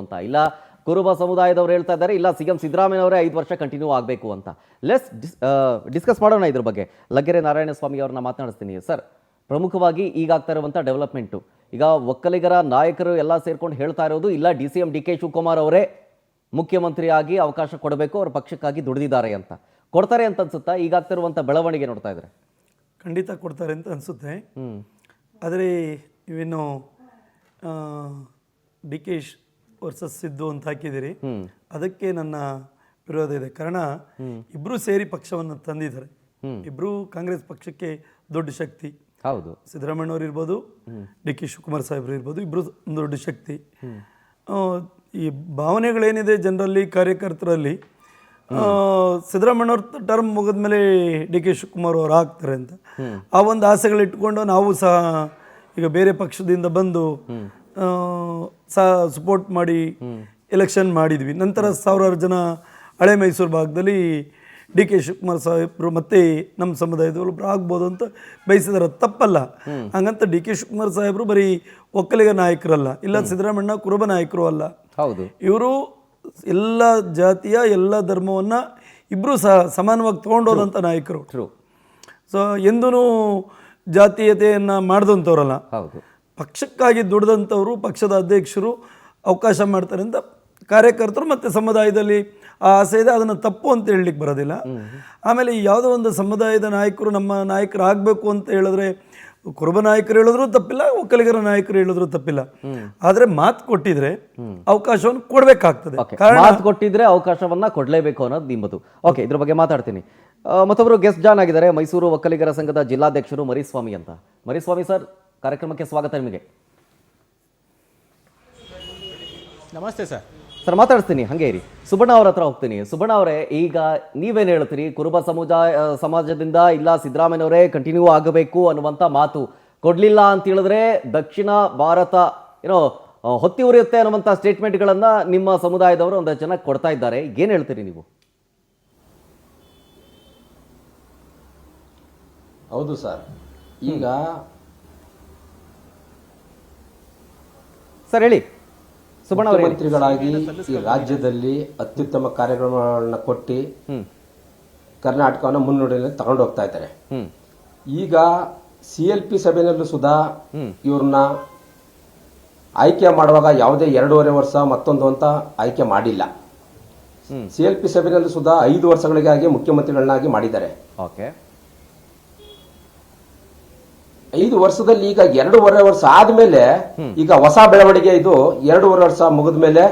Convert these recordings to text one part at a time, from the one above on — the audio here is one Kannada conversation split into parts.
ಅಂತ ಇಲ್ಲ ಕುರುಬ ಸಮುದಾಯದವರು ಹೇಳ್ತಾ ಇದ್ದಾರೆ ಇಲ್ಲ ಸಿಎಂ ಸಿದ್ದರಾಮಯ್ಯನವರೇ 5 ವರ್ಷ ಕಂಟಿನ್ಯೂ ಆಗಬೇಕು ಅಂತ. ಲೆಟ್ಸ್ ಡಿಸ್ಕಸ್ ಮಾಡೋಣ ಇದ್ರ ಬಗ್ಗೆ. ಲಗ್ಗೆರೆ ನಾರಾಯಣಸ್ವಾಮಿ ಅವ್ರನ್ನ ಮಾತನಾಡಿಸ್ತೀನಿ. ಸರ್, ಪ್ರಮುಖವಾಗಿ ಈಗ ಆಗ್ತಾ ಇರುವಂಥ ಡೆವಲಪ್ಮೆಂಟು, ಈಗ ಒಕ್ಕಲಿಗರ ನಾಯಕರು ಎಲ್ಲ ಸೇರ್ಕೊಂಡು ಹೇಳ್ತಾ ಇರೋದು ಇಲ್ಲ DCM DK ಶಿವಕುಮಾರ್ ಅವರೇ ಮುಖ್ಯಮಂತ್ರಿಯಾಗಿ ಅವಕಾಶ ಕೊಡಬೇಕು, ಅವ್ರ ಪಕ್ಷಕ್ಕಾಗಿ ದುಡಿದಿದ್ದಾರೆ ಅಂತ. ಕೊಡ್ತಾರೆ ಅಂತ ಅನ್ಸುತ್ತಾ? ಈಗ ಆಗ್ತಿರುವಂಥ ಬೆಳವಣಿಗೆ ನೋಡ್ತಾ ಇದ್ರೆ ಖಂಡಿತ ಕೊಡ್ತಾರೆ ಅಂತ ಅನಿಸುತ್ತೆ. ಆದರೆ ಇವೇನು DK ವರ್ಸಸ್ ಸಿದ್ದು ಅಂತ ಹಾಕಿದಿರಿ, ಅದಕ್ಕೆ ನನ್ನ ವಿರೋಧ ಇದೆ. ಕಾರಣ ಇಬ್ರು ಸೇರಿ ಪಕ್ಷವನ್ನು ತಂದಿದ್ದಾರೆ. ಇಬ್ರು ಕಾಂಗ್ರೆಸ್ ಪಕ್ಷಕ್ಕೆ ದೊಡ್ಡ ಶಕ್ತಿ. ಹೌದು, ಸಿದ್ದರಾಮಯ್ಯವ್ರು ಇರ್ಬೋದು, DK ಶಿವಕುಮಾರ್ ಸಾಹೇಬ್ರು ಇರ್ಬೋದು, ಇಬ್ರು ದೊಡ್ಡ ಶಕ್ತಿ. ಈ ಭಾವನೆಗಳೇನಿದೆ ಜನರಲ್ಲಿ, ಕಾರ್ಯಕರ್ತರಲ್ಲಿ, ಸಿದ್ದರಾಮಯ್ಯವ್ರ ಟರ್ಮ್ ಮುಗಿದ್ಮೇಲೆ DK ಶಿವಕುಮಾರ್ ಅವರು ಆಗ್ತಾರೆ ಅಂತ ಆ ಒಂದು ಆಸೆಗಳಿಟ್ಕೊಂಡು ನಾವು ಸಹ ಈಗ ಬೇರೆ ಪಕ್ಷದಿಂದ ಬಂದು ಸಪೋರ್ಟ್ ಮಾಡಿ ಎಲೆಕ್ಷನ್ ಮಾಡಿದ್ವಿ. ನಂತರ ಸಾವಿರಾರು ಜನ ಹಳೆ ಮೈಸೂರು ಭಾಗದಲ್ಲಿ DK ಶಿವಕುಮಾರ್ ಸಾಹೇಬರು ಮತ್ತೆ ನಮ್ಮ ಸಮುದಾಯದವರು ಆಗ್ಬೋದು ಅಂತ ಬಯಸಿದಾರೆ, ತಪ್ಪಲ್ಲ. ಹಂಗಂತ DK ಶಿವಕುಮಾರ್ ಸಾಹೇಬರು ಬರೀ ಒಕ್ಕಲಿಗ ನಾಯಕರಲ್ಲ, ಇಲ್ಲ ಸಿದ್ದರಾಮಣ್ಣ ಕುರುಬ ನಾಯಕರು ಅಲ್ಲ. ಹೌದು, ಇವರು ಎಲ್ಲ ಜಾತಿಯ ಎಲ್ಲ ಧರ್ಮವನ್ನು ಇಬ್ಬರೂ ಸಹ ಸಮಾನವಾಗಿ ತೊಗೊಂಡೋದಂಥ ನಾಯಕರು. ಸೊ ಎಂದೂ ಜಾತೀಯತೆಯನ್ನು ಮಾಡಿದಂಥವ್ರಲ್ಲ, ಹೌದು, ಪಕ್ಷಕ್ಕಾಗಿ ದುಡಿದಂಥವ್ರು, ಪಕ್ಷದ ಅಧ್ಯಕ್ಷರು ಅವಕಾಶ ಮಾಡ್ತಾರೆ ಅಂತ ಕಾರ್ಯಕರ್ತರು ಮತ್ತು ಸಮುದಾಯದಲ್ಲಿ ಆ ಆಸೆ ಇದೆ. ಅದನ್ನು ತಪ್ಪು ಅಂತ ಹೇಳಲಿಕ್ಕೆ ಬರೋದಿಲ್ಲ. ಆಮೇಲೆ ಯಾವುದೋ ಒಂದು ಸಮುದಾಯದ ನಾಯಕರು ನಮ್ಮ ನಾಯಕರು ಆಗಬೇಕು ಅಂತ ಹೇಳಿದ್ರೆ ಕುರುಬ ನಾಯಕರು ಹೇಳಿದ್ರು ತಪ್ಪಿಲ್ಲ, ಒಕ್ಕಲಿಗರ ನಾಯಕರು ಹೇಳಿದ್ರು ತಪ್ಪಿಲ್ಲ. ಆದರೆ ಮಾತು ಕೊಟ್ಟಿದ್ರೆ ಅವಕಾಶವನ್ನು ಕೊಡಬೇಕಾಗ್ತದೆ. ಮಾತು ಕೊಟ್ಟಿದ್ರೆ ಅವಕಾಶವನ್ನ ಕೊಡಲೇಬೇಕು ಅನ್ನೋದು ನಿಮ್ಮದು. ಓಕೆ, ಇದ್ರ ಬಗ್ಗೆ ಮಾತಾಡ್ತೀನಿ. ಮತ್ತೊಬ್ಬರು ಗೆಸ್ಟ್ ಜಾನ್ ಆಗಿದ್ದಾರೆ, ಮೈಸೂರು ಒಕ್ಕಲಿಗರ ಸಂಘದ ಜಿಲ್ಲಾಧ್ಯಕ್ಷರು ಮರಿಸ್ವಾಮಿ ಅಂತ. ಮರಿಸ್ವಾಮಿ ಸರ್, ಕಾರ್ಯಕ್ರಮಕ್ಕೆ ಸ್ವಾಗತ ನಿಮಗೆ. ನಮಸ್ತೆ ಸರ್. ಸರ್, ಮಾತಾಡ್ತೀನಿ, ಹಂಗೆ ಇರಿ. ಸುಬಣ್ಣ ಅವ್ರ ಹತ್ರ ಹೋಗ್ತೀನಿ. ಸುಬಣ್ಣ ಅವರೇ, ಈಗ ನೀವೇನು ಹೇಳ್ತೀರಿ? ಕುರುಬ ಸಮಾಜದಿಂದ ಇಲ್ಲ ಸಿದ್ದರಾಮಯ್ಯನವರೇ ಕಂಟಿನ್ಯೂ ಆಗಬೇಕು ಅನ್ನುವಂಥ ಮಾತು ಕೊಡಲಿಲ್ಲ ಅಂತ ಹೇಳಿದ್ರೆ ದಕ್ಷಿಣ ಭಾರತ ಏನೋ ಹೊತ್ತಿ ಉರಿಯುತ್ತೆ ಅನ್ನುವಂಥ ಸ್ಟೇಟ್ಮೆಂಟ್ಗಳನ್ನು ನಿಮ್ಮ ಸಮುದಾಯದವರು ಒಂದಷ್ಟು ಜನ ಕೊಡ್ತಾ ಇದ್ದಾರೆ. ಏನು ಹೇಳ್ತೀರಿ ನೀವು? ಹೌದು ಸರ್. ಈಗ ಸರ್ ಹೇಳಿ. ಮುಖ್ಯಮಂತ್ರಿಗಳಾಗಿ ಈ ರಾಜ್ಯದಲ್ಲಿ ಅತ್ಯುತ್ತಮ ಕಾರ್ಯಕ್ರಮಗಳನ್ನ ಕೊಟ್ಟು ಕರ್ನಾಟಕವನ್ನು ಮುನ್ನಡೆಯಲ್ಲಿ ತಗೊಂಡು ಹೋಗ್ತಾ ಇದ್ದಾರೆ. ಈಗ CLP ಸಭೆಯಲ್ಲೂ ಸುಧಾ ಇವ್ರನ್ನ ಆಯ್ಕೆ ಮಾಡುವಾಗ ಯಾವುದೇ 2.5 ವರ್ಷ ಮತ್ತೊಂದು ಅಂತ ಆಯ್ಕೆ ಮಾಡಿಲ್ಲ. CLP ಸಭೆಯಲ್ಲೂ ಸುಧಾ 5 ವರ್ಷಗಳಿಗಾಗಿ ಮುಖ್ಯಮಂತ್ರಿಗಳನ್ನಾಗಿ ಮಾಡಿದ್ದಾರೆ. ಓಕೆ, 5 ವರ್ಷದಲ್ಲಿ ಈಗ 2.5 ವರ್ಷ ಆದ್ಮೇಲೆ ಈಗ ಹೊಸ ಬೆಳವಣಿಗೆ ಇದು. 2.5 ವರ್ಷ ಮುಗಿದ ಮೇಲೆ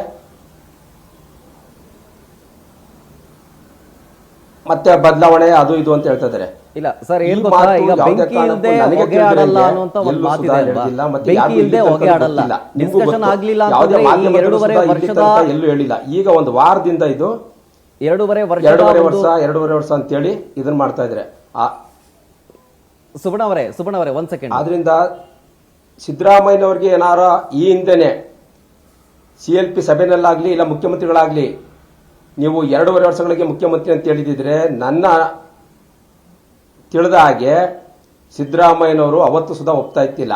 ಮತ್ತೆ ಬದಲಾವಣೆ ಅದು ಇದು ಅಂತ ಹೇಳ್ತಾ ಇದ್ದಾರೆ. ಇಲ್ಲ ಸರ್, ಏನ್ ಗೊತ್ತಾ, ಈಗ ಬೆಂಕಿ ಇಲ್ಲದೆ ಹೊಗೆ ಆಡಲ್ಲ ಅನ್ನುವಂತ ಒಂದು ಮಾತಿದೆ ಅಲ್ವಾ? ಬೆಂಕಿ ಇಲ್ಲದೆ ಹೊಗೆ ಆಡಲ್ಲ. ಡಿಸ್ಕಷನ್ ಆಗ್ಲಿಲ್ಲ ಅಂತಂದ್ರೆ ಈ 2.5 ವರ್ಷದ ಎಲ್ಲೂ ಹೇಳಿಲ್ಲ. ಈಗ ಒಂದು ವಾರದಿಂದ ಇದು 2.5 ವರ್ಷ ಅಂತೇಳಿ ಇದನ್ನ ಮಾಡ್ತಾ ಇದ್ದಾರೆ. ಸುಬಣ್ಣ ಅವರೇ ಒಂದ್ ಸೆಕೆಂಡ್. ಆದ್ರಿಂದ ಸಿದ್ದರಾಮಯ್ಯನವ್ರಿಗೆ ಏನಾರ ಈ ಹಿಂದೆನೆ CLP ಸಭೆನಲ್ಲಾಗ್ಲಿ ಇಲ್ಲ ಮುಖ್ಯಮಂತ್ರಿಗಳಾಗ್ಲಿ ನೀವು 2.5 ವರ್ಷಗಳಿಗೆ ಮುಖ್ಯಮಂತ್ರಿ ಅಂತ ಹೇಳಿದಿದ್ರೆ ನನ್ನ ತಿಳಿದ ಹಾಗೆ ಸಿದ್ದರಾಮಯ್ಯನವರು ಅವತ್ತು ಸುಧಾ ಒಪ್ತಾ ಇತ್ತಿಲ್ಲ.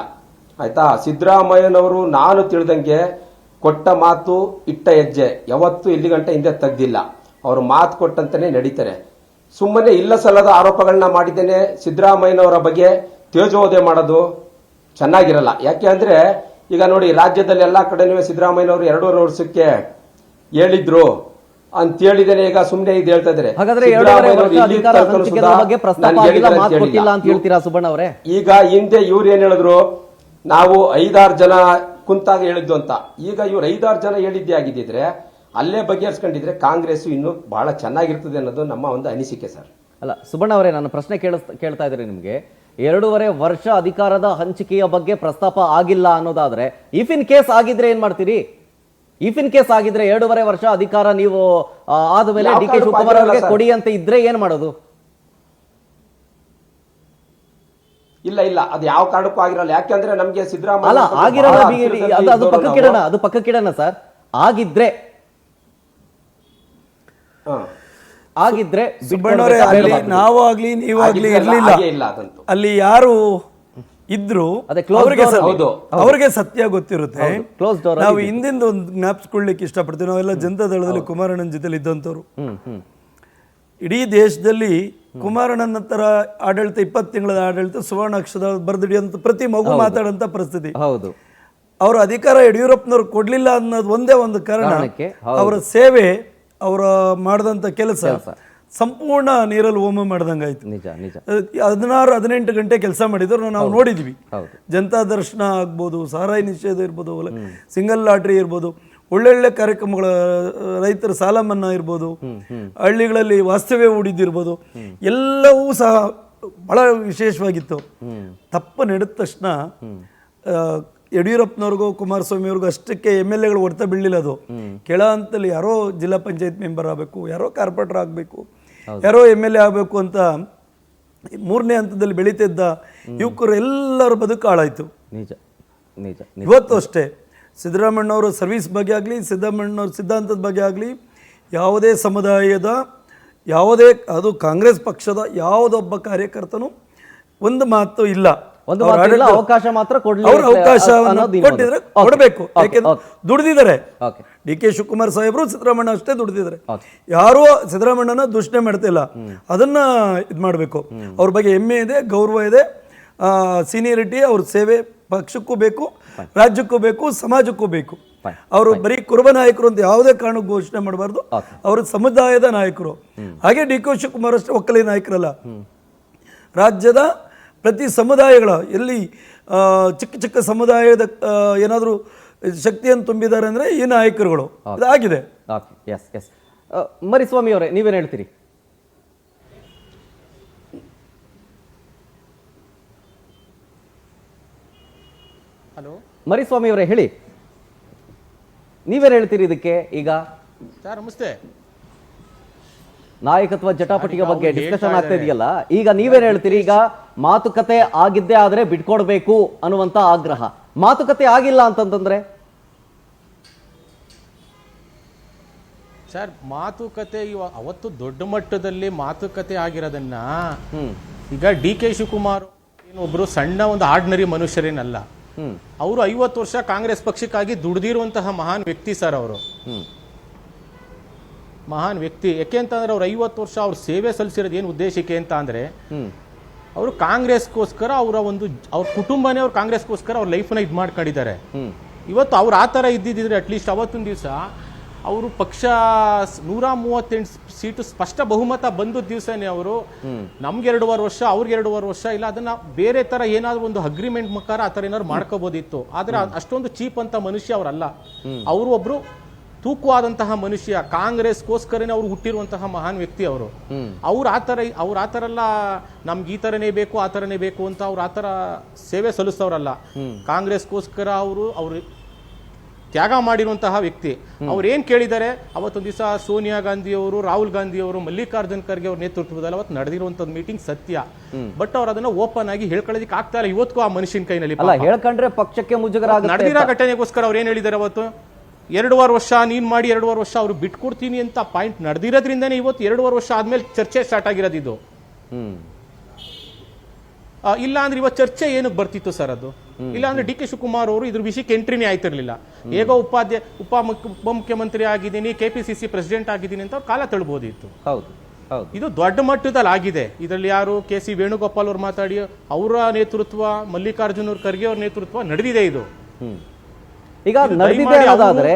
ಆಯ್ತಾ? ಸಿದ್ದರಾಮಯ್ಯನವರು ನಾನು ತಿಳಿದಂಗೆ ಕೊಟ್ಟ ಮಾತು ಇಟ್ಟ ಹೆಜ್ಜೆ ಯಾವತ್ತು ಇಲ್ಲಿ ಗಂಟೆ ಹಿಂದೆ ತೆಗ್ದಿಲ್ಲ. ಅವರು ಮಾತು ಕೊಟ್ಟಂತಾನೆ ನಡೀತಾರೆ. ಸುಮ್ಮನೆ ಇಲ್ಲ ಸಲ್ಲದ ಆರೋಪಗಳನ್ನ ಮಾಡಿದ್ದೇನೆ ಸಿದ್ದರಾಮಯ್ಯನವರ ಬಗ್ಗೆ ತೇಜೋವಧೆ ಮಾಡೋದು ಚೆನ್ನಾಗಿರಲ್ಲ. ಯಾಕೆ ಅಂದ್ರೆ ಈಗ ನೋಡಿ, ರಾಜ್ಯದಲ್ಲಿ ಎಲ್ಲಾ ಕಡೆನೂ ಸಿದ್ದರಾಮಯ್ಯನವರು 2.5 ವರ್ಷಕ್ಕೆ ಹೇಳಿದ್ರು ಅಂತ ಹೇಳಿದ್ದೇನೆ. ಈಗ ಸುಮ್ಮನೆ ಇದು ಹೇಳ್ತಾ ಇದ್ದಾರೆ. ಈಗ ಹಿಂದೆ ಇವ್ರು ಏನ್ ಹೇಳಿದ್ರು, ನಾವು 5-6 ಜನ ಕುಂತಾಗ ಹೇಳಿದ್ದು ಅಂತ. ಈಗ ಇವ್ರು 5-6 ಜನ ಹೇಳಿದ್ದೇ ಆಗಿದ್ದಿದ್ರೆ ಅಲ್ಲೇ ಬಗೆಹರಿಸ್ಕೊಂಡಿದ್ರೆ ಕಾಂಗ್ರೆಸ್ ಇನ್ನು ಬಹಳ ಚೆನ್ನಾಗಿರ್ತದೆ ಅನ್ನೋದು ನಮ್ಮ ಒಂದು ಅನಿಸಿಕೆ ಸರ್. ಅಲ್ಲ ಸುಬಣ್ಣ ಅವರೇ, ನಾನು ಪ್ರಶ್ನೆ ಕೇಳ್ತಾ ಇದ್ರೆ ನಿಮಗೆ 2.5 ವರ್ಷ ಅಧಿಕಾರದ ಹಂಚಿಕೆಯ ಬಗ್ಗೆ ಪ್ರಸ್ತಾಪ ಆಗಿಲ್ಲ ಅನ್ನೋದಾದ್ರೆ, ಇಫ್ ಇನ್ ಕೇಸ್ ಆಗಿದ್ರೆ ಏನ್ ಮಾಡ್ತೀರಿ? ಇಫ್ ಇನ್ ಕೇಸ್ ಆಗಿದ್ರೆ 2.5 ವರ್ಷ ಅಧಿಕಾರ ನೀವು ಆದ್ಮೇಲೆ DK ಶಿವಕುಮಾರ್ ಅವರಿಗೆ ಕೊಡಿ ಅಂತ ಇದ್ರೆ ಏನ್ ಮಾಡೋದು? ಇಲ್ಲ ಅದು ಯಾವ ಕಾರಣಕ್ಕೂ ಆಗಿರಲ್ಲ. ಯಾಕೆಂದ್ರೆ ನಮ್ಗೆ ಸಿದ್ದರಾಮಯ್ಯ ಅಲ್ಲ ಆಗಿರೋದು ಅದು ಪಕ್ಕಕ್ಕಿಡೋಣ ಸರ್. ಆಗಿದ್ರೆ ಸುಬ್ಬಣ್ಣವರೇ, ಅಲ್ಲಿ ನಾವು ಆಗ್ಲಿ ನೀವಾಗ್ಲಿ ಇರ್ಲಿಲ್ಲ. ಅಲ್ಲಿ ಯಾರು ಇದ್ರು ಅದೇ closed ಅವ್ರಿಗೆ door ಅಲ್ಲಿ. ಅವ್ರಿಗೆ ಸತ್ಯ ಗೊತ್ತಿರುತ್ತೆ. Closed door ನಾವು ಹಿಂದಿಂದ ಒಂದು ಜ್ಞಾಪಿಸ್ಕೊಳ್ಳಿಕ್ಕೆ ಇಷ್ಟಪಡ್ತೀವಿ. ನಾವೆಲ್ಲ ಜನತಾ ದಳದಲ್ಲಿ ಕುಮಾರಣ್ಣನ ಜೊತೆಲಿ ಇದ್ದಂಥವ್ರು. ಇಡೀ ದೇಶದಲ್ಲಿ ಕುಮಾರಣ್ಣನ ನಂತರ ಆಡಳಿತ 20 ತಿಂಗಳ ಆಡಳಿತ ಸುವರ್ಣ ಅಕ್ಷರ ಬರೆದಿಡಿ ಅಂತ ಪ್ರತಿ ಮಗು ಮಾತಾಡಂತ ಪರಿಸ್ಥಿತಿ. ಹೌದು. ಅವರ ಅಧಿಕಾರ ಯಡಿಯೂರಪ್ಪನವ್ರು ಕೊಡ್ಲಿಲ್ಲ ಅನ್ನೋದು ಒಂದೇ ಒಂದು ಕಾರಣ. ಕಾರಣಕ್ಕೆ, ಅವರ ಸೇವೆ, ಅವರ ಮಾಡಿದಂಥ ಕೆಲಸ ಸಂಪೂರ್ಣ ನೀರಲ್ಲಿ ಹೋಮ ಮಾಡ್ದಂಗಾಯ್ತು. ನಿಜ ನಿಜ. 16-18 ಗಂಟೆ ಕೆಲಸ ಮಾಡಿದ್ರು ನಾವು ನೋಡಿದ್ವಿ. ಹೌದು. ಜನತಾ ದರ್ಶನ ಆಗ್ಬೋದು, ಸಾರಾಯಿ ನಿಷೇಧ ಇರ್ಬೋದು, ಸಿಂಗಲ್ ಲಾಟ್ರಿ ಇರ್ಬೋದು, ಒಳ್ಳೊಳ್ಳೆ ಕಾರ್ಯಕ್ರಮಗಳ, ರೈತರ ಸಾಲ ಮನ್ನಾ ಇರ್ಬೋದು, ಹಳ್ಳಿಗಳಲ್ಲಿ ವಾಸ್ತವ್ಯ ಹೂಡಿದ್ದಿರ್ಬೋದು, ಎಲ್ಲವೂ ಸಹ ಬಹಳ ವಿಶೇಷವಾಗಿತ್ತು. ತಪ್ಪು ನಡೆದ ತಕ್ಷಣ ಯಡಿಯೂರಪ್ಪನವ್ರಿಗೂ ಕುಮಾರಸ್ವಾಮಿಯವ್ರಿಗೂ ಅಷ್ಟಕ್ಕೆ MLAಗಳು ಹೊಡ್ತಾ ಬೀಳಲಿಲ್ಲ. ಅದು ಕೆಳ ಹಂತದಲ್ಲಿ ಯಾರೋ ಜಿಲ್ಲಾ ಪಂಚಾಯತ್ ಮೆಂಬರ್ ಆಗಬೇಕು, ಯಾರೋ ಕಾರ್ಪೊರೇಟರ್ ಆಗಬೇಕು, ಯಾರೋ MLA ಆಗಬೇಕು ಅಂತ 3ನೇ ಹಂತದಲ್ಲಿ ಬೆಳೀತಿದ್ದ ಯುವಕರು ಎಲ್ಲರ ಬದುಕು ಹಾಳಾಯಿತು. ನಿಜ ನಿಜ. ಇವತ್ತು ಅಷ್ಟೇ ಸಿದ್ದರಾಮಣ್ಣವರ ಸರ್ವಿಸ್ ಬಗ್ಗೆ ಆಗಲಿ, ಸಿದ್ದರಾಮಣ್ಣವ್ರ ಸಿದ್ಧಾಂತದ ಬಗ್ಗೆ ಆಗಲಿ, ಯಾವುದೇ ಸಮುದಾಯದ, ಯಾವುದೇ ಅದು ಕಾಂಗ್ರೆಸ್ ಪಕ್ಷದ ಯಾವುದೊಬ್ಬ ಕಾರ್ಯಕರ್ತನು ಒಂದು ಮಾತು ಇಲ್ಲ. ಅವಕಾಶ ಮಾತ್ರ ಅವ್ರ ಅವಕಾಶವನ್ನು ಕೊಟ್ಟಿದ್ರೆ ಕೊಡಬೇಕು. ಯಾಕೆಂದ್ರೆ ದುಡ್ದಿದ್ದಾರೆ. DK ಶಿವಕುಮಾರ್ ಸಾಹೇಬರು, ಸಿದ್ದರಾಮಣ್ಣ ಅಷ್ಟೇ ದುಡ್ದಿದ್ದಾರೆ. ಯಾರೋ ಸಿದ್ದರಾಮಣ್ಣನ ದೂಷಣೆ ಮಾಡ್ತಿಲ್ಲ. ಅದನ್ನ ಇದು ಮಾಡಬೇಕು. ಅವ್ರ ಬಗ್ಗೆ ಹೆಮ್ಮೆ ಇದೆ, ಗೌರವ ಇದೆ, ಸೀನಿಯರಿಟಿ, ಅವ್ರ ಸೇವೆ ಪಕ್ಷಕ್ಕೂ ಬೇಕು, ರಾಜ್ಯಕ್ಕೂ ಬೇಕು, ಸಮಾಜಕ್ಕೂ ಬೇಕು. ಅವರು ಬರೀ ಕುರುಬ ನಾಯಕರು ಅಂತ ಯಾವುದೇ ಕಾರಣಕ್ಕೂ ಘೋಷಣೆ ಮಾಡಬಾರ್ದು. ಅವರು ಸಮುದಾಯದ ನಾಯಕರು. ಹಾಗೆ DK ಶಿವಕುಮಾರ್ ಅಷ್ಟೇ ಒಕ್ಕಲಿ ನಾಯಕರಲ್ಲ. ರಾಜ್ಯದ ಪ್ರತಿ ಸಮುದಾಯಗಳ ಎಲ್ಲಿ ಚಿಕ್ಕ ಚಿಕ್ಕ ಸಮುದಾಯದ ಏನಾದರೂ ಶಕ್ತಿಯನ್ನು ತುಂಬಿದ್ದಾರೆ ಅಂದರೆ ಈ ನಾಯಕರುಗಳು ಇದಾಗಿದೆ. ಮರಿಸ್ವಾಮಿ ಅವರೇ, ನೀವೇನು ಹೇಳ್ತೀರಿ? ಹಲೋ ಮರಿಸ್ವಾಮಿ ಅವರೇ ಹೇಳಿ, ನೀವೇನು ಹೇಳ್ತೀರಿ ಇದಕ್ಕೆ? ಈಗ ಸರ್ ನಮಸ್ತೆ. ನಾಯಕತ್ವ ಜಟಾಪಟಿಯ ಬಗ್ಗೆ ಡಿಸ್ಕಷನ್ ಆಗ್ತಾ ಇದೆಯಲ್ಲ, ಈಗ ನೀವೇನ್ ಹೇಳ್ತೀರಿ? ಈಗ ಮಾತುಕತೆ ಆಗಿದ್ದೇ ಆದ್ರೆ ಬಿಟ್ಕೊಡ್ಬೇಕು ಅನ್ನುವಂತ ಆಗ್ರಹ, ಮಾತುಕತೆ ಆಗಿಲ್ಲ ಅಂತಂದ್ರೆ ಸರ್ ಮಾತುಕತೆ ಅವತ್ತು ದೊಡ್ಡ ಮಟ್ಟದಲ್ಲಿ ಮಾತುಕತೆ ಆಗಿರೋದನ್ನ ಈಗ DK ಶಿವಕುಮಾರ್ ಏನೊಬ್ರು ಸಣ್ಣ ಒಂದು ಆರ್ಡಿನರಿ ಮನುಷ್ಯರೇನಲ್ಲ. ಅವರು 50 ವರ್ಷ ಕಾಂಗ್ರೆಸ್ ಪಕ್ಷಕ್ಕಾಗಿ ದುಡಿದಿರುವಂತಹ ಮಹಾನ್ ವ್ಯಕ್ತಿ ಸರ್. ಅವರು ಮಹಾನ್ ವ್ಯಕ್ತಿ. ಯಾಕೆ ಅಂತಂದ್ರೆ ಅವ್ರು 50 ವರ್ಷ ಅವ್ರ ಸೇವೆ ಸಲ್ಲಿಸಿರೋದು ಏನು ಉದ್ದೇಶಕ್ಕೆ ಅಂತ ಅಂದ್ರೆ, ಅವರು ಕಾಂಗ್ರೆಸ್ಗೋಸ್ಕರ ಅವ್ರ ಕುಟುಂಬನೇ ಅವ್ರು ಕಾಂಗ್ರೆಸ್ಗೋಸ್ಕರ ಅವ್ರ ಲೈಫ್ನ ಇದು ಮಾಡ್ಕೊಂಡಿದ್ದಾರೆ. ಇವತ್ತು ಅವ್ರು ಆ ಥರ ಇದ್ದಿದ್ರೆ ಅಟ್ಲೀಸ್ಟ್ ಅವತ್ತೊಂದು ದಿವಸ ಅವರು ಪಕ್ಷ 138 ಸೀಟು ಸ್ಪಷ್ಟ ಬಹುಮತ ಬಂದ ದಿವಸನೇ ಅವರು ನಮ್ಗೆ 2.5 ವರ್ಷ, ಅವ್ರಿಗೆ 2.5 ವರ್ಷ, ಇಲ್ಲ ಅದನ್ನ ಬೇರೆ ತರ ಏನಾದ್ರು ಒಂದು ಅಗ್ರಿಮೆಂಟ್ ಮುಖಾರ ಆ ಥರ ಏನಾದ್ರು ಮಾಡ್ಕೋಬೋದಿತ್ತು. ಆದ್ರೆ ಅಷ್ಟೊಂದು ಚೀಪ್ ಅಂತ ಮನುಷ್ಯ ಅವರಲ್ಲ. ಅವರು ಒಬ್ರು ತೂಕವಾದಂತಹ ಮನುಷ್ಯ. ಕಾಂಗ್ರೆಸ್ಗೋಸ್ಕರನೇ ಅವ್ರು ಹುಟ್ಟಿರುವಂತಹ ಮಹಾನ್ ವ್ಯಕ್ತಿ ಅವರು. ಅವ್ರು ಆ ಥರ ಎಲ್ಲ ನಮ್ಗೆ ಈ ಥರನೇ ಬೇಕು, ಆ ಥರನೇ ಬೇಕು ಅಂತ ಅವ್ರು ಆ ಥರ ಸೇವೆ ಸಲ್ಲಿಸ್ತವ್ರಲ್ಲ. ಕಾಂಗ್ರೆಸ್ಗೋಸ್ಕರ ಅವರು ತ್ಯಾಗ ಮಾಡಿರುವಂತಹ ವ್ಯಕ್ತಿ. ಅವ್ರು ಏನ್ ಕೇಳಿದ್ದಾರೆ, ಅವತ್ತೊಂದು ದಿವಸ ಸೋನಿಯಾ ಗಾಂಧಿ ಅವರು, ರಾಹುಲ್ ಗಾಂಧಿ ಅವರು, ಮಲ್ಲಿಕಾರ್ಜುನ್ ಖರ್ಗೆ ಅವ್ರ ನೇತೃತ್ವದಲ್ಲಿ ಅವತ್ತು ನಡೆದಿರುವಂತದ್ದು ಮೀಟಿಂಗ್ ಸತ್ಯ. ಬಟ್ ಅವ್ರು ಅದನ್ನ ಓಪನ್ ಆಗಿ ಹೇಳ್ಕೊಳ್ಳೋದಕ್ಕೆ ಆಗ್ತಾ ಇಲ್ಲ ಇವತ್ತು ಆ ಮನುಷ್ಯನ ಕೈನಲ್ಲಿ. ಹೇಳ್ಕೊಂಡ್ರೆ ಪಕ್ಷಕ್ಕೆ ಮುಜುಗರ ಆಗುತ್ತೆ. ನಡೆದಿರೋ ಘಟನೆಗೋಸ್ಕರ ಅವ್ರು ಏನ್ ಹೇಳಿದ್ದಾರೆ, ಅವತ್ತು 2.5 ವರ್ಷ ನೀನ್ ಮಾಡಿ 2.5 ವರ್ಷ ಅವ್ರು ಬಿಟ್ಕೊಡ್ತೀನಿ ಅಂತ ಪಾಯಿಂಟ್ ನಡೆದಿರೋದ್ರಿಂದನೇ ಇವತ್ತು 2.5 ವರ್ಷ ಆದ್ಮೇಲೆ ಚರ್ಚೆ ಸ್ಟಾರ್ಟ್ ಆಗಿರೋದು ಇದು. ಇಲ್ಲ ಅಂದ್ರೆ ಇವತ್ತು ಚರ್ಚೆ ಏನಕ್ಕೆ ಬರ್ತಿತ್ತು ಸರ್? ಅದು ಇಲ್ಲ ಅಂದ್ರೆ DK ಶಿವಕುಮಾರ್ ಅವರು ಇದ್ರ ವಿಷಯಕ್ಕೆ ಎಂಟ್ರಿನೇ ಆಯ್ತಿರ್ಲಿಲ್ಲ. ಹೇಗೋ ಉಪಮುಖ್ಯಮಂತ್ರಿ ಆಗಿದ್ದೀನಿ, KPCC ಪ್ರೆಸಿಡೆಂಟ್ ಆಗಿದ್ದೀನಿ ಅಂತ ಕಾಲ ತಳ್ಬೋದಿತ್ತು. ಇದು ದೊಡ್ಡ ಮಟ್ಟದಲ್ಲಿ ಆಗಿದೆ. ಇದರಲ್ಲಿ ಯಾರು KC ವೇಣುಗೋಪಾಲ್ ಅವ್ರು ಮಾತಾಡಿ ಅವರ ನೇತೃತ್ವ, ಮಲ್ಲಿಕಾರ್ಜುನ್ ಅವ್ರ ಖರ್ಗೆ ಅವ್ರ ನೇತೃತ್ವ ನಡೆದಿದೆ. ಇದು ಈಗ ನಡೆದಿದೆ ಅನ್ನೋದಾದ್ರೆ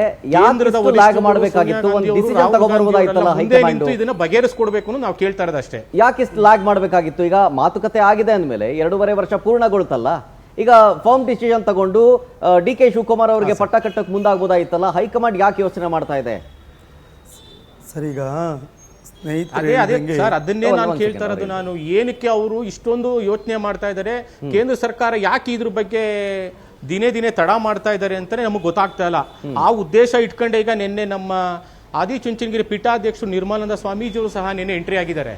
ಮಾಡಬೇಕಾಗಿತ್ತು, ಒಂದು ಡಿಸಿಷನ್ ತಗೊಂಡ್ಬರ್ಬೋದಾಗಿತ್ತಲ್ಲ ಹೈಕಮಾಂಡ್. ಇದನ್ನ ಬಗೆಹರಿಸ್ಕೊಡ್ಬೇಕು ನಾವು ಕೇಳ್ತಾ ಇರೋದು ಅಷ್ಟೇ. ಯಾಕೆ ಇಷ್ಟು ಲ್ಯಾಗ್ ಮಾಡಬೇಕಾಗಿತ್ತು? ಈಗ ಮಾತುಕತೆ ಆಗಿದೆ ಅಂದ್ಮೇಲೆ 2.5 ವರ್ಷ ಪೂರ್ಣಗೊಳ್ತಲ್ಲ, ಈಗ ಫರ್ಮ್ ಡಿಸಿಷನ್ ತಗೊಂಡು DK ಶಿವಕುಮಾರ್ ಅವರಿಗೆ ಪಟ್ಟ ಕಟ್ಟಕ್ಕೆ ಮುಂದಾಗ್ಬೋದಾಗಿತ್ತಲ್ಲ. ಹೈಕಮಾಂಡ್ ಯಾಕೆ ಯೋಚನೆ ಮಾಡ್ತಾ ಇದೆ? ಸರ್ ಈಗ ಸರ್ ಅದನ್ನೇ ನಾನು ಕೇಳ್ತಾ ಇರೋದು. ನಾನು ಏನಕ್ಕೆ ಅವರು ಇಷ್ಟೊಂದು ಯೋಚನೆ ಮಾಡ್ತಾ ಇದ್ದಾರೆ, ಕೇಂದ್ರ ಸರ್ಕಾರ ಯಾಕೆ ಇದ್ರ ಬಗ್ಗೆ ದಿನೇ ದಿನೇ ತಡ ಮಾಡ್ತಾ ಇದ್ದಾರೆ ಅಂತಾನೆ ನಮಗೆ ಗೊತ್ತಾಗ್ತಾ ಇಲ್ಲ. ಆ ಉದ್ದೇಶ ಇಟ್ಕೊಂಡೆ ಈಗ ನಿನ್ನೆ ನಮ್ಮ ಆದಿಚುಂಚನಗಿರಿ ಪೀಠಾಧ್ಯಕ್ಷರು ನಿರ್ಮಲಾನಂದ ಸ್ವಾಮೀಜಿಯವರು ಸಹ ನಿನ್ನೆ ಎಂಟ್ರಿ ಆಗಿದ್ದಾರೆ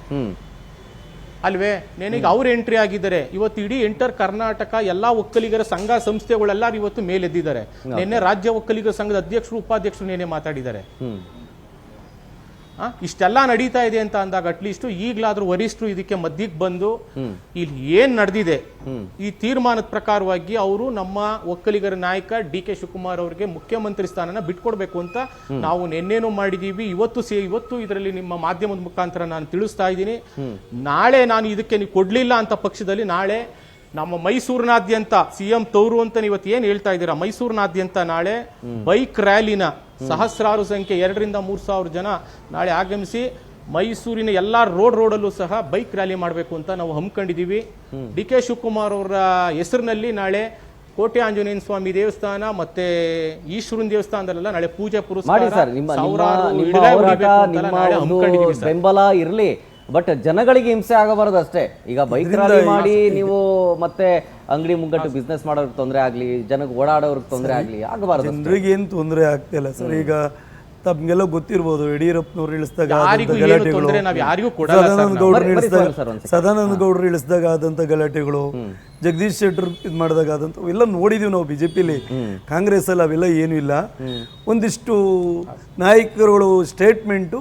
ಅಲ್ವೇ? ನೆನೆಗೆ ಅವ್ರು ಎಂಟ್ರಿ ಆಗಿದ್ದಾರೆ. ಇವತ್ತು ಇಡೀ ಕರ್ನಾಟಕ ಎಲ್ಲಾ ಒಕ್ಕಲಿಗರ ಸಂಘ ಸಂಸ್ಥೆಗಳೆಲ್ಲರೂ ಇವತ್ತು ಮೇಲೆದ್ದಿದ್ದಾರೆ. ನಿನ್ನೆ ರಾಜ್ಯ ಒಕ್ಕಲಿಗರ ಸಂಘದ ಅಧ್ಯಕ್ಷರು, ಉಪಾಧ್ಯಕ್ಷರು ನಿನ್ನೆ ಮಾತಾಡಿದ್ದಾರೆ. ಇಷ್ಟೆಲ್ಲ ನಡೀತಾ ಇದೆ ಅಂತ ಅಂದಾಗ ಅಟ್ಲೀಸ್ಟ್ ಈಗಲಾದ್ರೂ ವರಿಷ್ಠರು ಇದಕ್ಕೆ ಮಧ್ಯಕ್ಕೆ ಬಂದು ಇಲ್ಲಿ ಏನ್ ನಡೆದಿದೆ ಈ ತೀರ್ಮಾನದ ಪ್ರಕಾರವಾಗಿ ಅವರು ನಮ್ಮ ಒಕ್ಕಲಿಗರ ನಾಯಕ ಡಿ.ಕೆ. ಶಿವಕುಮಾರ್ ಅವರಿಗೆ ಮುಖ್ಯಮಂತ್ರಿ ಸ್ಥಾನನ ಬಿಟ್ಕೊಡ್ಬೇಕು ಅಂತ ನಾವು ನಿನ್ನೇನು ಮಾಡಿದೀವಿ. ಇವತ್ತು ಇದರಲ್ಲಿ ನಿಮ್ಮ ಮಾಧ್ಯಮದ ಮುಖಾಂತರ ನಾನು ತಿಳಿಸ್ತಾ ಇದ್ದೀನಿ. ನಾಳೆ ನಾನು ಇದಕ್ಕೆ ನೀವು ಕೊಡ್ಲಿಲ್ಲ ಅಂತ ಪಕ್ಷದಲ್ಲಿ ನಾಳೆ ನಮ್ಮ ಮೈಸೂರಿನಾದ್ಯಂತ ಸಿಎಂ ತವರು ಅಂತ ಇವತ್ತು ಏನ್ ಹೇಳ್ತಾ ಇದ್ದೀರಾ, ಮೈಸೂರಿನಾದ್ಯಂತ ನಾಳೆ ಬೈಕ್ ರ್ಯಾಲಿನ ಸಹಸ್ರಾರು ಸಂಖ್ಯೆ 2,000 to 3,000 ಜನ ನಾಳೆ ಆಗಮಿಸಿ ಮೈಸೂರಿನ ಎಲ್ಲಾ ರೋಡಲ್ಲೂ ಸಹ ಬೈಕ್ ರ್ಯಾಲಿ ಮಾಡಬೇಕು ಅಂತ ನಾವು ಹಮ್ಮಿಕೊಂಡಿದ್ದೀವಿ. ಡಿ.ಕೆ. ಶಿವಕುಮಾರ್ ಅವರ ಹೆಸರಿನಲ್ಲಿ ನಾಳೆ ಕೋಟೆ ಆಂಜನೇಯ ಸ್ವಾಮಿ ದೇವಸ್ಥಾನ ಮತ್ತೆ ಈಶ್ವರನ ದೇವಸ್ಥಾನದಲ್ಲೆಲ್ಲ ನಾಳೆ ಪೂಜೆ ಪುರಸ್ಕಾರ ಬೆಂಬಲ ಇರಲಿ, ಬಟ್ ಜನಗಳಿಗೆ ಹಿಂಸೆ ಆಗಬಾರದು ಅಷ್ಟೇ. ಈಗ ಬೈಕ್ ರ್ಯಾಲಿ ಮಾಡಿ ನೀವು ಮತ್ತೆ ಅಂಗಡಿ ಮುಂಗಟ್ಟು ಬಿಸ್ನೆಸ್ ಮಾಡೋರ್ಗೆ ತೊಂದರೆ ಆಗ್ಲಿ, ಜನಕ್ಕೆ ಓಡಾಡೋರ್ಗೆ ತೊಂದರೆ ಆಗ್ಲಿ ಆಗಬಾರದು. ಜನರಿಗೆ ಏನು ತೊಂದರೆ ಆಗ್ತಿಲ್ಲ ಸರ್. ಈಗ ತಮ್ಗೆಲ್ಲ ಗೊತ್ತಿರ್ಬೋದು, ಯಡಿಯೂರಪ್ಪನವ್ರು ಇಳಿಸಿದಾಗ ಸದಾನಂದ ಗೌಡರು ಇಳಿಸಿದಾಗ ಆದಂತ ಗಲಾಟೆಗಳು, ಜಗದೀಶ್ ಶೆಟ್ಟರ್ ಇದು ಮಾಡಿದಾಗ ಆದಂತ ಎಲ್ಲ ನೋಡಿದೀವಿ ನಾವು. ಬಿಜೆಪಿಲಿ ಕಾಂಗ್ರೆಸ್ ಅಲ್ಲಿ ಅವೆಲ್ಲ ಏನೂ ಇಲ್ಲ. ಒಂದಿಷ್ಟು ನಾಯಕರುಗಳು ಸ್ಟೇಟ್ಮೆಂಟು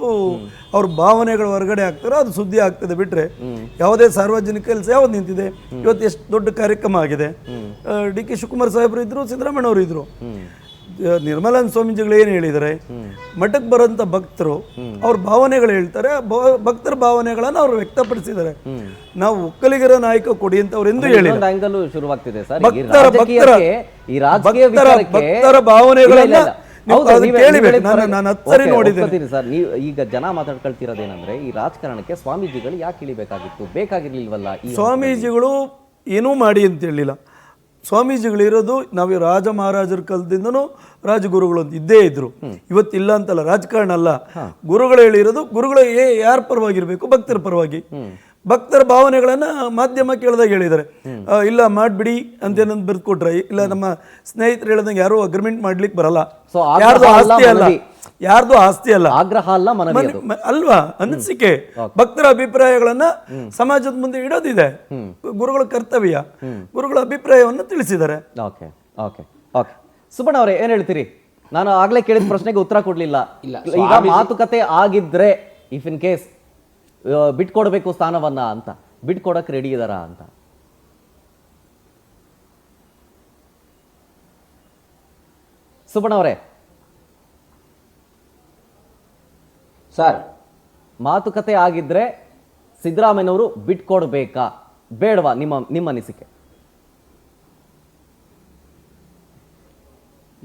ಅವ್ರ ಭಾವನೆಗಳ ಹೊರಗಡೆ ಆಗ್ತಾರೋ ಅದು ಸುದ್ದಿ ಆಗ್ತದೆ ಬಿಟ್ರೆ ಯಾವುದೇ ಸಾರ್ವಜನಿಕ ಕೆಲಸ ಯಾವ್ದು ನಿಂತಿದೆ. ಇವತ್ತು ಎಷ್ಟು ದೊಡ್ಡ ಕಾರ್ಯಕ್ರಮ ಆಗಿದೆ. ಡಿ.ಕೆ. ಶಿವಕುಮಾರ್ ಸಾಹೇಬರು ಇದ್ರು, ಸಿದ್ದರಾಮಯ್ಯ ಅವರು ಇದ್ರು. ನಿರ್ಮಲಾನಂದ ಸ್ವಾಮೀಜಿಗಳು ಏನು ಹೇಳಿದ್ದಾರೆ, ಮಠಕ್ಕೆ ಬರೋಂಥ ಭಕ್ತರು ಅವ್ರ ಭಾವನೆಗಳು ಹೇಳ್ತಾರೆ, ಭಕ್ತರ ಭಾವನೆಗಳನ್ನ ಅವ್ರು ವ್ಯಕ್ತಪಡಿಸಿದ್ದಾರೆ. ನಾವು ಒಕ್ಕಲಿಗರ ನಾಯಕ ಕೊಡಿ ಅಂತ ಅವ್ರು ಎಂದು ಹೇಳಿಲ್ಲ. ಭಕ್ತರ ಭಾವನೆಗಳನ್ನ ನಾನು ಹತ್ತರಿ ನೋಡಿದ್ದೀನಿ ಸರ್. ನೀವು ಈಗ ಜನ ಮಾತಾಡ್ಕೊಳ್ತಿರೋದೇನಂದ್ರೆ ಈ ರಾಜಕಾರಣಕ್ಕೆ ಸ್ವಾಮೀಜಿಗಳು ಯಾಕೆ ಇಳಿಬೇಕಾಗಿತ್ತು, ಬೇಕಾಗಿರ್ಲಿಲ್ವಲ್ಲ? ಸ್ವಾಮೀಜಿಗಳು ಏನೂ ಮಾಡಿ ಅಂತ ಹೇಳಿಲ್ಲ. ಸ್ವಾಮೀಜಿಗಳಿರೋದು ನಾವು ರಾಜ ಮಹಾರಾಜರ ಕಾಲದಿಂದನೂ ರಾಜಗುರುಗಳು ಅಂತ ಇದ್ದೇ ಇದ್ರು. ಇವತ್ತಿಲ್ಲ ಅಂತಲ್ಲ, ರಾಜಕಾರಣ ಅಲ್ಲ. ಗುರುಗಳು ಹೇಳಿರೋದು ಗುರುಗಳು ಯಾರ ಪರವಾಗಿರ್ಬೇಕು, ಭಕ್ತರ ಪರವಾಗಿ. ಭಕ್ತರ ಭಾವನೆಗಳನ್ನ ಮಾಧ್ಯಮ ಕೇಳಿದಾಗ ಹೇಳಿದ್ದಾರೆ. ಇಲ್ಲ ಮಾಡ್ಬಿಡಿ ಅಂತ ಏನಂತ ಬರ್ದು ಕೊಟ್ರೆ, ಇಲ್ಲ ನಮ್ಮ ಸ್ನೇಹಿತರು ಹೇಳ್ದಂಗೆ ಯಾರು ಅಗ್ರಿಮೆಂಟ್ ಮಾಡ್ಲಿಕ್ಕೆ ಬರಲ್ಲ. ಯಾರ್ದು ಆಸ್ತಿ ಅಲ್ಲ, ಯಾರ್ದು ಆಸ್ತಿ ಅಲ್ಲ, ಆಗ್ರಹ ಅಲ್ಲ, ಅಲ್ವಾ ಅನಿಸಿಕೆ. ಭಕ್ತರ ಅಭಿಪ್ರಾಯಗಳನ್ನ ಸಮಾಜದ ಮುಂದೆ ಇಡೋದಿದೆ, ಗುರುಗಳ ಕರ್ತವ್ಯ. ಗುರುಗಳ ಅಭಿಪ್ರಾಯವನ್ನು ತಿಳಿಸಿದ್ದಾರೆ. ಸುಬ್ಬಣ್ಣ ಅವರೇ ಏನ್ ಹೇಳ್ತೀರಿ? ನಾನು ಆಗ್ಲೇ ಕೇಳಿದ ಪ್ರಶ್ನೆಗೆ ಉತ್ತರ ಕೊಡ್ಲಿಲ್ಲ. ಈಗ ಮಾತುಕತೆ ಆಗಿದ್ರೆ ಇಫ್ ಇನ್ ಕೇಸ್ ಬಿಟ್ಕೊಡ್ಬೇಕು ಸ್ಥಾನವನ್ನ ಅಂತ, ಬಿಟ್ಕೊಡಕ್ ರೆಡಿ ಇದಾರ ಅಂತ? ಸುಬ್ಬಣ್ಣ ಅವರೇ ಸರ್, ಮಾತುಕತೆ ಆಗಿದ್ರೆ ಸಿದ್ದರಾಮಯ್ಯನವರು ಬಿಟ್ಕೊಡ್ಬೇಕಾ ಬೇಡವಾ? ನಿಮ್ಮ ಅನಿಸಿಕೆ?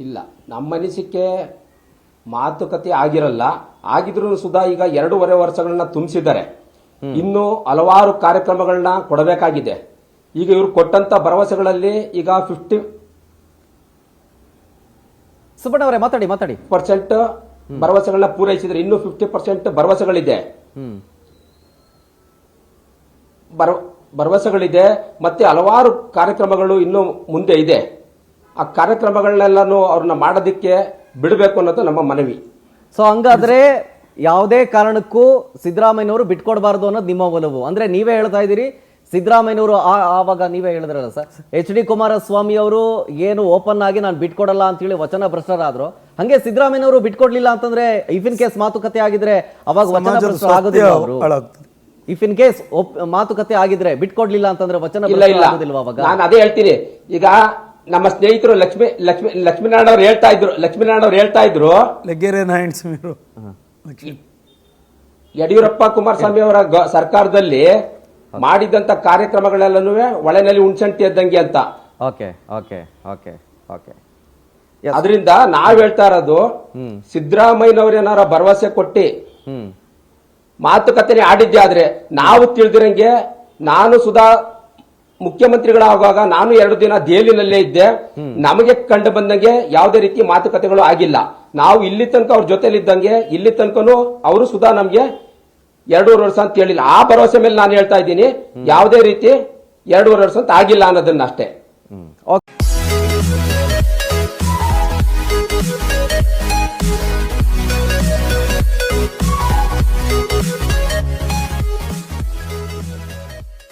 ಇಲ್ಲ, ನಮ್ಮ ಅನಿಸಿಕೆ ಮಾತುಕತೆ ಆಗಿರಲ್ಲ. ಆಗಿದ್ರು ಸುಧಾ ಈಗ 2.5 ವರ್ಷಗಳನ್ನ ತುಂಬಿಸಿದ್ದಾರೆ. ಇನ್ನು ಹಲವಾರು ಕಾರ್ಯಕ್ರಮಗಳನ್ನ ಕೊಡಬೇಕಾಗಿದೆ. ಈಗ ಇವರು ಕೊಟ್ಟಂತ ಭರವಸೆಗಳಲ್ಲಿ ಈಗ 50% ಸುಬ್ಬಣ್ಣ ಅವರೇ ಮಾತಾಡಿ ಭರವಸೆಗಳನ್ನ ಪೂರೈಸಿದ್ರೆ ಇನ್ನು 50% ಭರವಸೆಗಳಿದೆ. ಭರವಸೆಗಳಿದೆ ಮತ್ತೆ ಹಲವಾರು ಕಾರ್ಯಕ್ರಮಗಳು ಇನ್ನು ಮುಂದೆ ಇದೆ. ಆ ಕಾರ್ಯಕ್ರಮಗಳನ್ನೆಲ್ಲಾನು ಅವ್ರನ್ನ ಮಾಡೋದಕ್ಕೆ ಬಿಡಬೇಕು ಅನ್ನೋದು ನಮ್ಮ ಮನವಿ. ಸೊ ಹಂಗಾದ್ರೆ ಯಾವುದೇ ಕಾರಣಕ್ಕೂ ಸಿದ್ದರಾಮಯ್ಯನವರು ಬಿಟ್ಕೊಡ್ಬಾರ್ದು ಅನ್ನೋದು ನಿಮ್ಮ ಒಲವು. ಅಂದ್ರೆ ನೀವೇ ಹೇಳ್ತಾ ಇದ್ದೀರಿ ಸಿದ್ದರಾಮಯ್ಯನವರು ಆವಾಗ ನೀವೇ ಹೇಳಿದ್ರಲ್ಲ ಸರ್, H.D. ಕುಮಾರಸ್ವಾಮಿ ಅವರು ಏನು ಓಪನ್ ಆಗಿ ನಾನು ಬಿಟ್ಕೊಡಲ್ಲ ಅಂತ ಹೇಳಿ ವಚನ ಭ್ರಷ್ಟರಾದ್ರು, ಹಂಗೆ ಸಿದ್ದರಾಮಯ್ಯನವರು ಬಿಟ್ಕೊಡ್ಲಿಲ್ಲ ಅಂತಂದ್ರೆ ಇಫ್ ಇನ್ ಕೇಸ್ ಮಾತುಕತೆ ಆಗಿದ್ರೆ ಅವಾಗ ವಚನ ಭ್ರಷ್ಟ ಆಗೋದಿಲ್ಲ ಅವರು? ಇಫ್ ಇನ್ ಕೇಸ್ ಮಾತುಕತೆ ಆಗಿದ್ರೆ ಬಿಟ್ಕೊಡ್ಲಿಲ್ಲ ಅಂತಂದ್ರೆ ವಚನ ಭ್ರಷ್ಟ ಆಗೋದಿಲ್ವಾ ಅವಾಗ? ನಾನು ಅದೇ ಹೇಳ್ತೀನಿ. ಈಗ ನಮ್ಮ ಸ್ನೇಹಿತರು ಲಕ್ಷ್ಮೀನಾರಾಯಣ ಅವ್ರು ಹೇಳ್ತಾ ಇದ್ರು ಲಗ್ಗೆರೆ ನಾರಾಯಣ ಸ್ವಾಮಿ ಯಡಿಯೂರಪ್ಪ ಕುಮಾರಸ್ವಾಮಿ ಅವರ ಸರ್ಕಾರದಲ್ಲಿ ಮಾಡಿದಂತ ಕಾರ್ಯಕ್ರಮಗಳೆಲ್ಲನೂ ಒಳೆನಲ್ಲಿ ಉಣ್ಸಂಟಿ ಇದ್ದಂಗೆ ಅಂತ. ಅದರಿಂದ ನಾವ್ ಹೇಳ್ತಾ ಇರೋದು ಸಿದ್ದರಾಮಯ್ಯನವ್ರೇನಾರ ಭರವಸೆ ಕೊಟ್ಟಿ ಮಾತುಕತೆ ಆಡಿದ್ದೆ ಆದ್ರೆ ನಾವು ತಿಳಿದಿರಂಗೆ, ನಾನು ಸುಧಾ ಮುಖ್ಯಮಂತ್ರಿಗಳಾಗುವಾಗ ನಾನು 2 ದಿನ ದೆಹಲಿನಲ್ಲೇ ಇದ್ದೆ. ನಮಗೆ ಕಂಡು ಬಂದಂಗೆ ಯಾವುದೇ ರೀತಿ ಮಾತುಕತೆಗಳು ಆಗಿಲ್ಲ. ನಾವು ಇಲ್ಲಿ ತನಕ ಅವ್ರ ಜೊತೆಲಿದ್ದಂಗೆ ಇಲ್ಲಿ ತನಕನೂ ಅವರು ಸುಧಾ ನಮ್ಗೆ 2.5 ವರ್ಷ ಅಂತ ಹೇಳಿಲ್ಲ. ಆ ಭರವಸೆ ಮೇಲೆ ನಾನು ಹೇಳ್ತಾ ಇದ್ದೀನಿ, ಯಾವುದೇ ರೀತಿ 2.5 ವರ್ಷ ಅಂತ ಆಗಿಲ್ಲ ಅನ್ನೋದನ್ನ ಅಷ್ಟೇ.